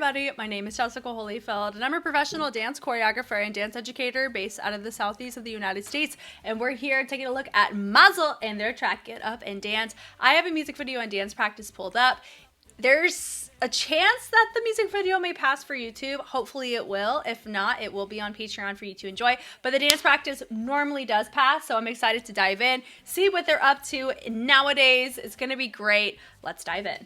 everybody, my name is Jessica Holyfield, and I'm a professional dance choreographer and dance educator based out of the southeast of the United States, and we're here taking a look at MAZZEL and their track Get Up and Dance. I have a music video and dance practice pulled up. There's a chance that the music video may pass for YouTube. Hopefully it will. If not, it will be on Patreon for you to enjoy. But the dance practice normally does pass, so I'm excited to dive in, see what they're up to nowadays. It's going to be great. Let's dive in.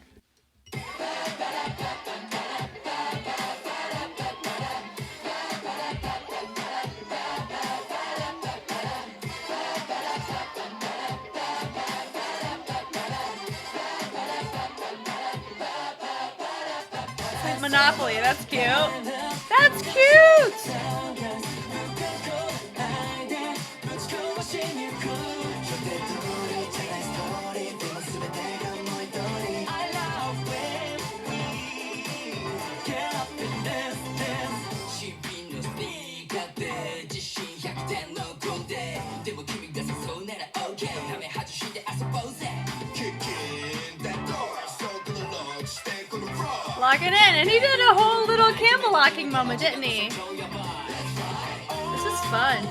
Monopoly, that's cute. That's cute! Locking in, and he did a whole little camel locking moment, didn't he? This is fun.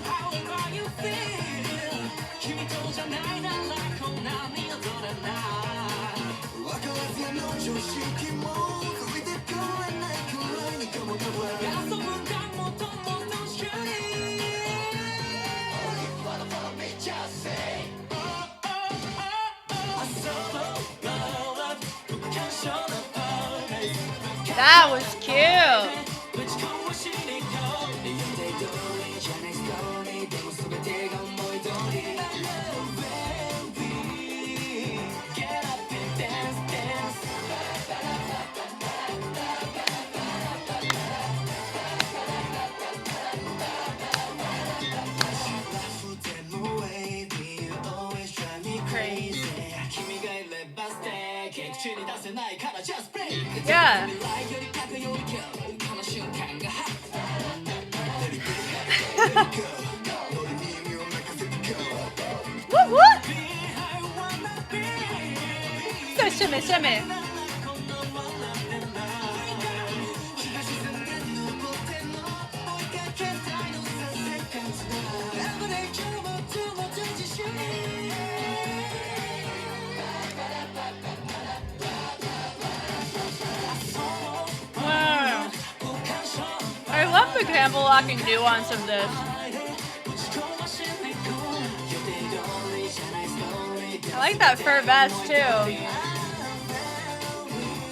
That was cute. Yeah. Woo woo! So shimmy, shimmy. I love the camel locking nuance of this. I like that fur vest too.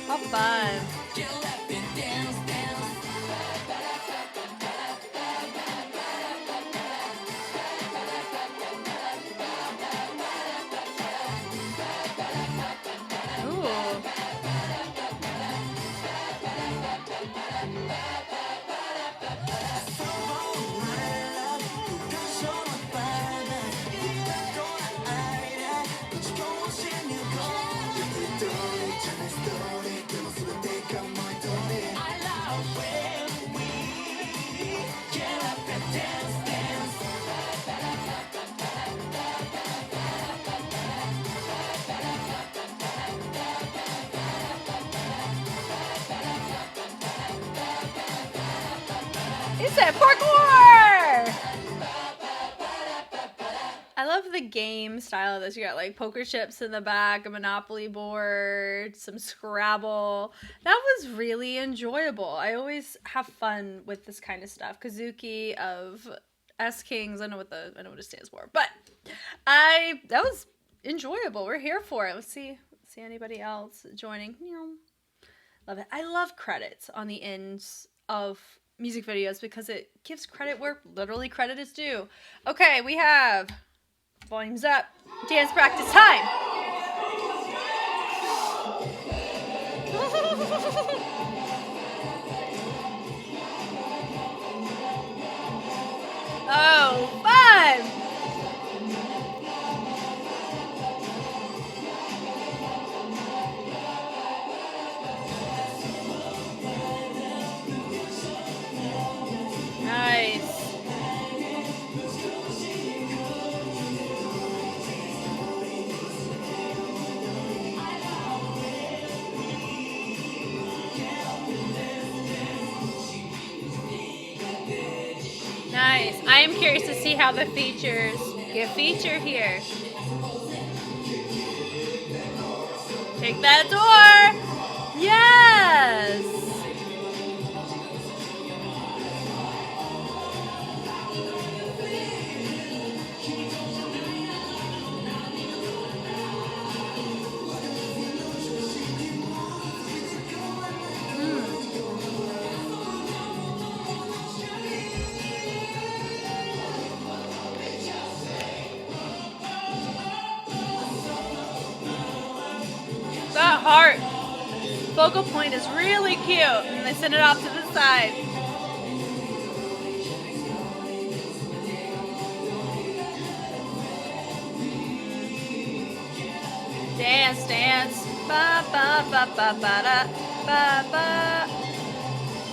How fun. He said parkour! I love the game style of this. You got like poker chips in the back, a Monopoly board, some Scrabble. That was really enjoyable. I always have fun with this kind of stuff. Kazuki of S Kings. I know what it stands for, but that was enjoyable. We're here for it. Let's see anybody else joining. Love it. I love credits on the ends of music videos because it gives credit where literally credit is due. Okay, we have volumes up, dance practice time. Oh, fun! Nice. Nice. I am curious to see how the features get featured here. Take that door. Yes. That heart focal point is really cute, and they send it off to the side. Dance, dance. Ba ba ba ba ba da ba ba.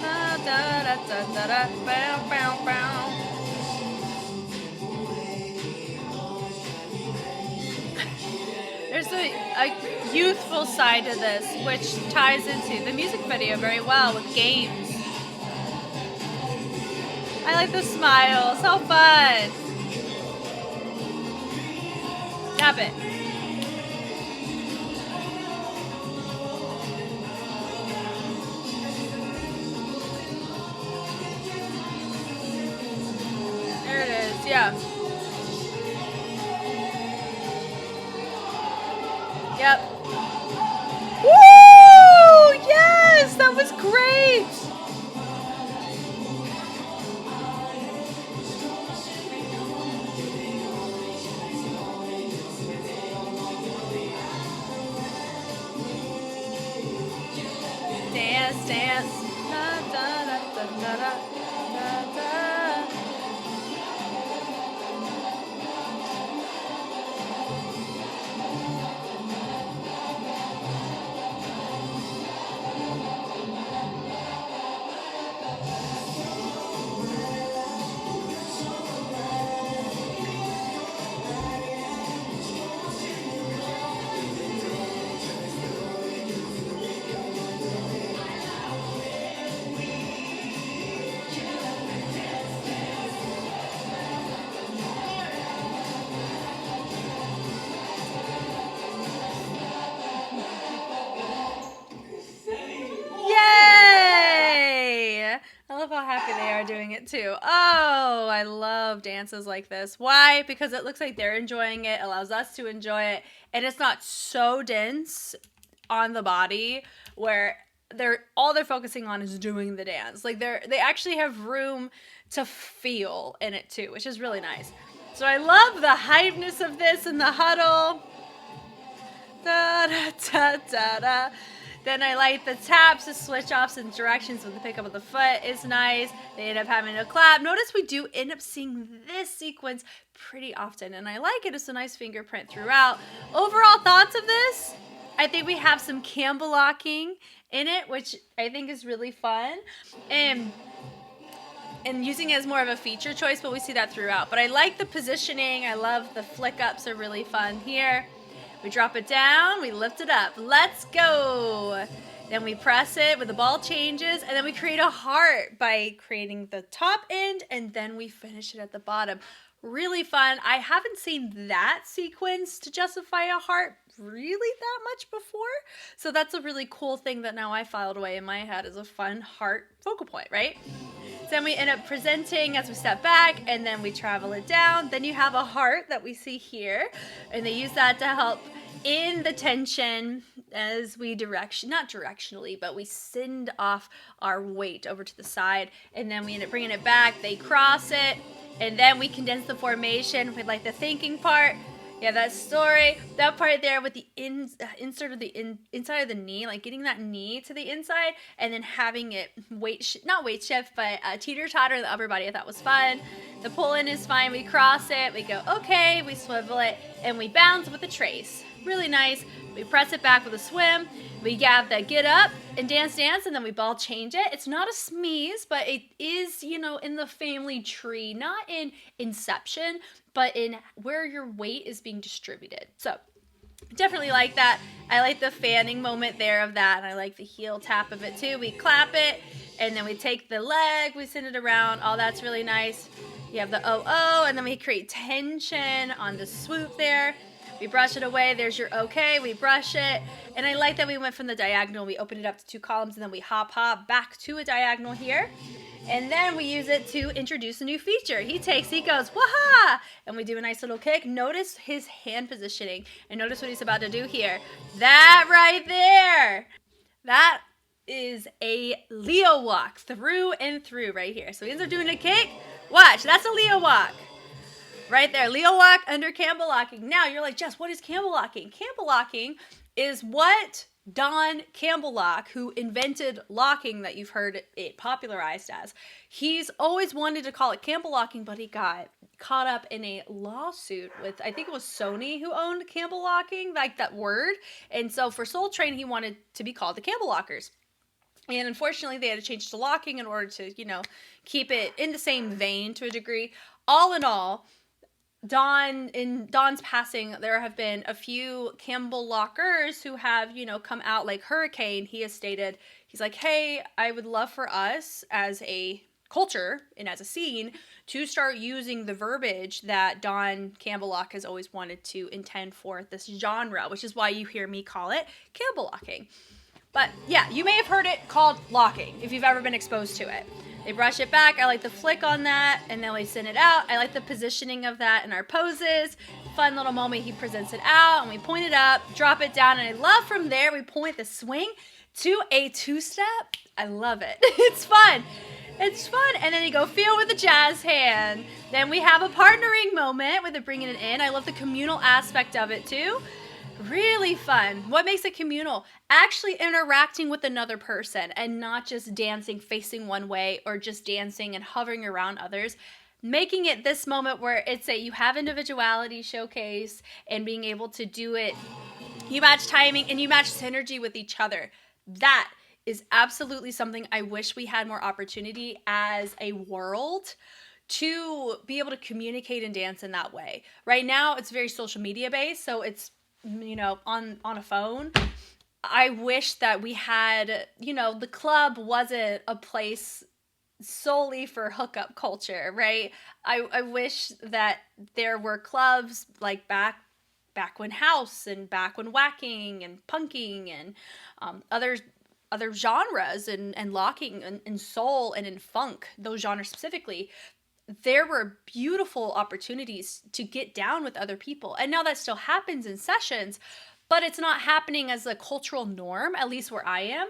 Da da da da da da. Bow bow bow. There's a youthful side to this, which ties into the music video very well with games. I like the smile. So fun. Tap it. There it is. Yeah. Yep. Woo! Yes! That was great! Dance, dance. Da, da, da, da, da, da, da, da. I love how happy they are doing it too. Oh, I love dances like this. Why? Because it looks like they're enjoying it, allows us to enjoy it, and it's not so dense on the body where all they're focusing on is doing the dance. Like they actually have room to feel in it too, which is really nice. So I love the hypeness of this and the huddle. Da da da da da. Then I like the taps, the switch offs and directions with the pickup of the foot is nice. They end up having a clap. Notice we do end up seeing this sequence pretty often, and I like it. It's a nice fingerprint throughout. Overall thoughts of this? I think we have some Campbell locking in it, which I think is really fun. And using it as more of a feature choice, but we see that throughout. But I like the positioning. I love the flick ups are really fun here. We drop it down, we lift it up. Let's go. Then we press it with the ball changes, and then we create a heart by creating the top end, and then we finish it at the bottom. Really fun. I haven't seen that sequence to justify a heart really that much before. So that's a really cool thing that now I filed away in my head as a fun heart focal point, right? So then we end up presenting as we step back, and then we travel it down. Then you have a heart that we see here, and they use that to help in the tension as we not directionally, but we send off our weight over to the side, and then we end up bringing it back. They cross it, and then we condense the formation with like the thinking part. Yeah, that story, that part there with the insert of the inside of the knee, like getting that knee to the inside, and then having it not weight shift, but teeter-totter the upper body. I thought was fun. The pull-in is fine. We cross it, we go okay, we swivel it, and we bounce with the trace. Really nice. We press it back with a swim. We have the get up and dance, and then we ball change it. It's not a smeeze, but it is, in the family tree, not in Inception, but in where your weight is being distributed. So definitely like that. I like the fanning moment there of that, and I like the heel tap of it too. We clap it, and then we take the leg, we send it around. All that's really nice. You have the oh, and then we create tension on the swoop there. We brush it away. There's your okay. We brush it. And I like that we went from the diagonal. We opened it up to 2 columns, and then we hop back to a diagonal here. And then we use it to introduce a new feature. He goes, waha! And we do a nice little kick. Notice his hand positioning. And notice what he's about to do here. That right there. That is a Leo walk through and through right here. So he ends up doing a kick. Watch, that's a Leo walk. Right there, Leo walk under Campbell locking. Now you're like, Jess, what is Campbell locking? Campbell locking is what Don Campbell Lock, who invented locking that you've heard it popularized as. He's always wanted to call it Campbell locking, but he got caught up in a lawsuit with, I think it was Sony who owned Campbell locking, like that word. And so for Soul Train, he wanted to be called the Campbell Lockers. And unfortunately, they had to change to locking in order to, keep it in the same vein to a degree. All in all, in Don's passing, there have been a few Campbell Lockers who have, come out like Hurricane. He has stated, he's like, hey, I would love for us as a culture and as a scene to start using the verbiage that Don Campbell Lock has always wanted to intend for this genre, which is why you hear me call it Campbell locking. But yeah, you may have heard it called locking if you've ever been exposed to it. They brush it back. I like the flick on that, and then we send it out. I like the positioning of that in our poses. Fun little moment. He presents it out, and we point it up, drop it down, and I love from there we point the swing to a 2-step. I love it. It's fun. It's fun. And then you go feel with the jazz hand. Then we have a partnering moment with it bringing it in. I love the communal aspect of it too. Really fun. What makes it communal? Actually interacting with another person and not just dancing facing one way or just dancing and hovering around others. Making it this moment where it's you have individuality showcase and being able to do it. You match timing and you match synergy with each other. That is absolutely something I wish we had more opportunity as a world to be able to communicate and dance in that way. Right now, it's very social media based, so it's on a phone. I wish that we had, the club wasn't a place solely for hookup culture, right? I wish that there were clubs like back when house and back when whacking and punking and other genres and locking and soul and in funk, those genres specifically. There were beautiful opportunities to get down with other people. And now that still happens in sessions, but it's not happening as a cultural norm, at least where I am.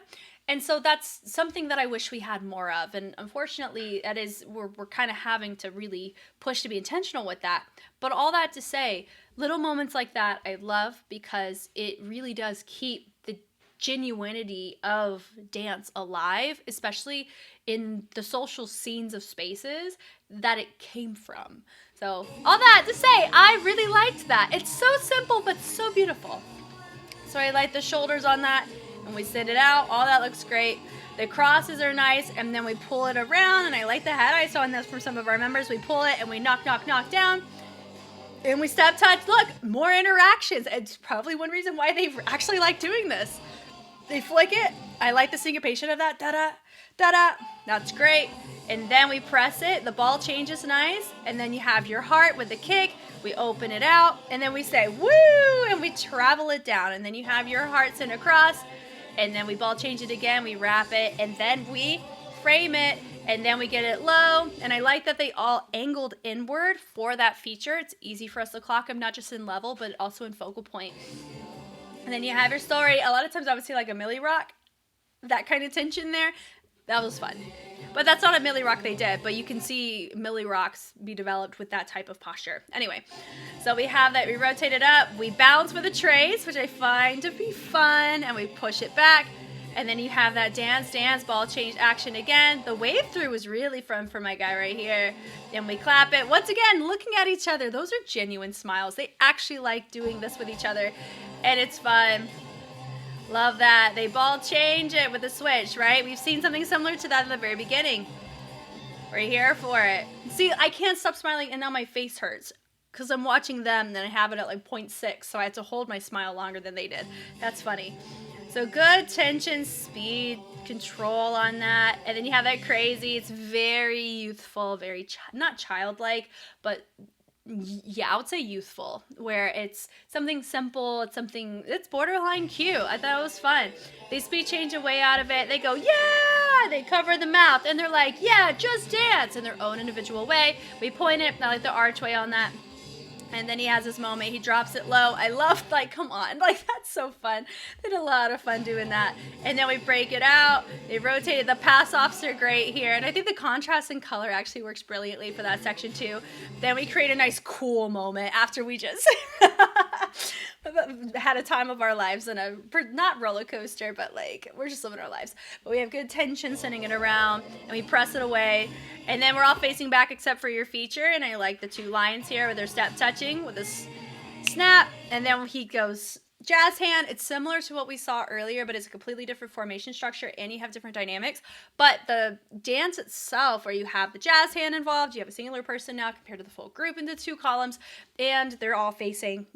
And so that's something that I wish we had more of. And unfortunately, we're kind of having to really push to be intentional with that. But all that to say, little moments like that I love because it really does keep the genuinity of dance alive, especially in the social scenes of spaces that it came from. So all that to say, I really liked that. It's so simple, but so beautiful. So I like the shoulders on that, and we send it out. All that looks great. The crosses are nice, and then we pull it around, and I like the hat I saw in this from some of our members. We pull it, and we knock down. And we step touch. Look, more interactions. It's probably one reason why they actually like doing this. They flick it. I like the syncopation of that. Da-da, da-da. That's great. And then we press it. The ball changes nice. And then you have your heart with the kick. We open it out. And then we say, woo! And we travel it down. And then you have your heart sent across. And then we ball change it again. We wrap it. And then we frame it. And then we get it low. And I like that they all angled inward for that feature. It's easy for us to clock them, not just in level, but also in focal point. And then you have your story. A lot of times I would see like a Millie Rock, that kind of tension there. That was fun. But that's not a Millie Rock they did, but you can see Millie Rocks be developed with that type of posture. Anyway, so we have that. We rotate it up. We bounce with the trace, which I find to be fun, and we push it back. And then you have that dance, ball change action again. The wave through was really fun for my guy right here. Then we clap it. Once again, looking at each other. Those are genuine smiles. They actually like doing this with each other. And it's fun. Love that. They ball change it with a switch, right? We've seen something similar to that in the very beginning. We're here for it. See, I can't stop smiling and now my face hurts. Because I'm watching them and I have it at like 0.6. So I had to hold my smile longer than they did. That's funny. So So good tension, speed, control on that. And then you have that crazy. It's very youthful, very not childlike, but yeah, I would say youthful, where it's something simple, it's borderline cute. I thought it was fun. They speed change a way out of it. They go, yeah! They cover the mouth, and they're like, yeah, just dance, in their own individual way. We point it, I like the archway on that. And then he has this moment, he drops it low. I love, like, come on, like, that's so fun. They had a lot of fun doing that. And then we break it out. They rotated. The pass-offs are great here. And I think the contrast in color actually works brilliantly for that section, too. Then we create a nice, cool moment after we just had a time of our lives in a, not roller coaster, but, like, we're just living our lives. But we have good tension sending it around, and we press it away. And then we're all facing back except for your feature. And I like the 2 lines here with their step touching with this snap. And then he goes jazz hand. It's similar to what we saw earlier, but it's a completely different formation structure and you have different dynamics. But the dance itself, where you have the jazz hand involved, you have a singular person now compared to the full group into 2 columns. And they're all facing,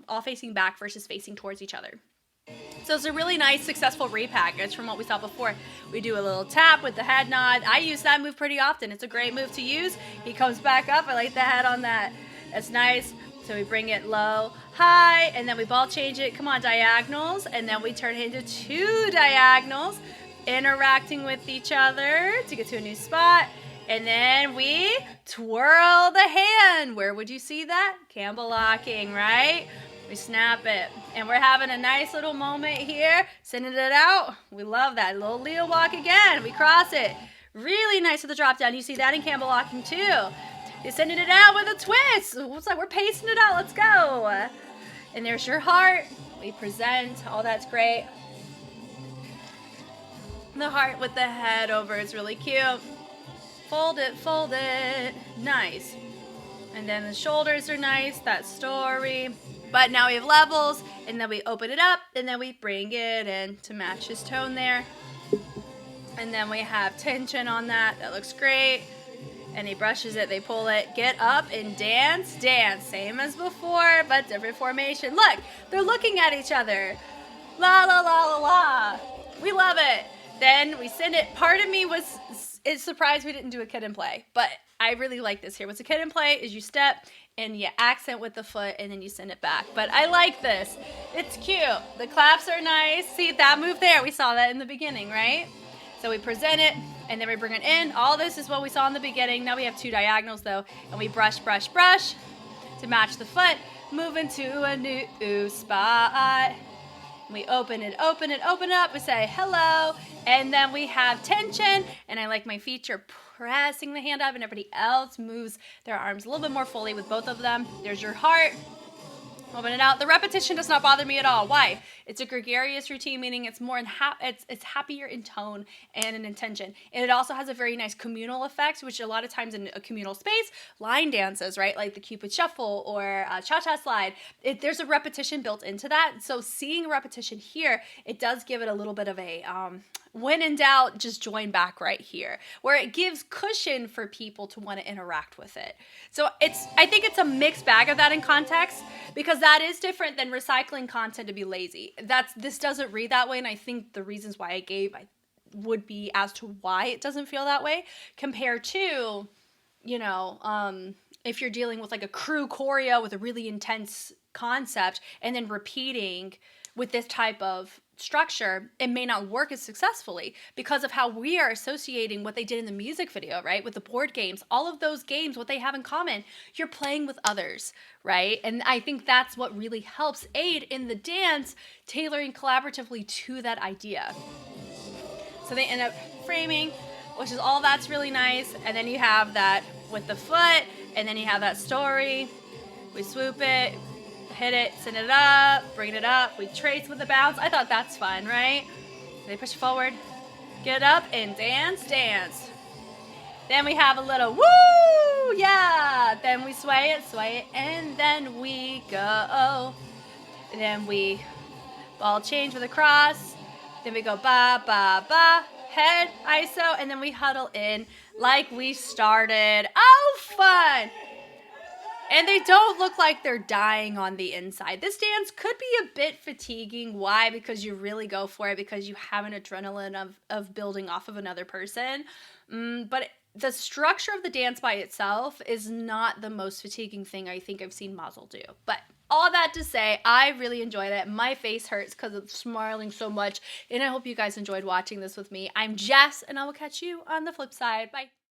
all facing back versus facing towards each other. So it's a really nice, successful repackage from what we saw before. We do a little tap with the head nod. I use that move pretty often. It's a great move to use. He comes back up. I like the head on that. That's nice. So we bring it low, high, and then we ball change it. Come on, diagonals. And then we turn it into 2 diagonals, interacting with each other to get to a new spot. And then we twirl the hand. Where would you see that? Campbell locking, right? We snap it, and we're having a nice little moment here, sending it out. We love that. Little Leo walk again. We cross it. Really nice with the drop down. You see that in Campbell locking too. You're sending it out with a twist. Looks like we're pacing it out. Let's go. And there's your heart. We present. Oh, that's great. The heart with the head over is really cute. Fold it, fold it. Nice. And then the shoulders are nice. That story. But now we have levels, and then we open it up, and then we bring it in to match his tone there. And then we have tension on that. That looks great. And he brushes it, they pull it. Get up and dance, dance. Same as before, but different formation. Look, they're looking at each other. La, la, la, la, la. We love it. Then we send it. Part of me is surprised we didn't do a kid and play, but I really like this here. What's a kid and play is you step and you accent with the foot and then you send it back. But I like this. It's cute. The claps are nice. See that move there? We saw that in the beginning, right? So we present it and then we bring it in. All this is what we saw in the beginning. Now we have 2 diagonals though, and we brush, brush, brush to match the foot. Move into a new spot. We open it, open it, open it up. We say hello, and then we have tension, and I like my feature pressing the hand up, and everybody else moves their arms a little bit more fully with both of them. There's your heart. Open it out. The repetition does not bother me at all. Why? It's a gregarious routine, meaning it's more it's happier in tone and in intention. And it also has a very nice communal effect, which a lot of times in a communal space, line dances, right? Like the Cupid Shuffle or Cha-Cha Slide. There's a repetition built into that. So seeing a repetition here, it does give it a little bit of a when in doubt, just join back right here, where it gives cushion for people to want to interact with it. So I think it's a mixed bag of that in context, because that is different than recycling content to be lazy. This doesn't read that way, and I think the reasons why I gave would be as to why it doesn't feel that way compared to, if you're dealing with like a crew choreo with a really intense concept and then repeating with this type of structure, it may not work as successfully because of how we are associating what they did in the music video, right? With the board games, all of those games, what they have in common, you're playing with others, right? And I think that's what really helps aid in the dance, tailoring collaboratively to that idea. So they end up framing, which is all that's really nice. And then you have that with the foot, and then you have that story. We swoop it, hit it, send it up, bring it up. We trace with the bounce. I thought that's fun, right? They push forward, get up, and dance, dance. Then we have a little woo, yeah. Then we sway it, and then we go. And then we ball change with a cross. Then we go ba, ba, ba, head, ISO, and then we huddle in like we started. Oh, fun. And they don't look like they're dying on the inside. This dance could be a bit fatiguing. Why? Because you really go for it, because you have an adrenaline of building off of another person. But the structure of the dance by itself is not the most fatiguing thing I think I've seen MAZZEL do. But all that to say, I really enjoyed it. My face hurts because of smiling so much. And I hope you guys enjoyed watching this with me. I'm Jess, and I will catch you on the flip side. Bye.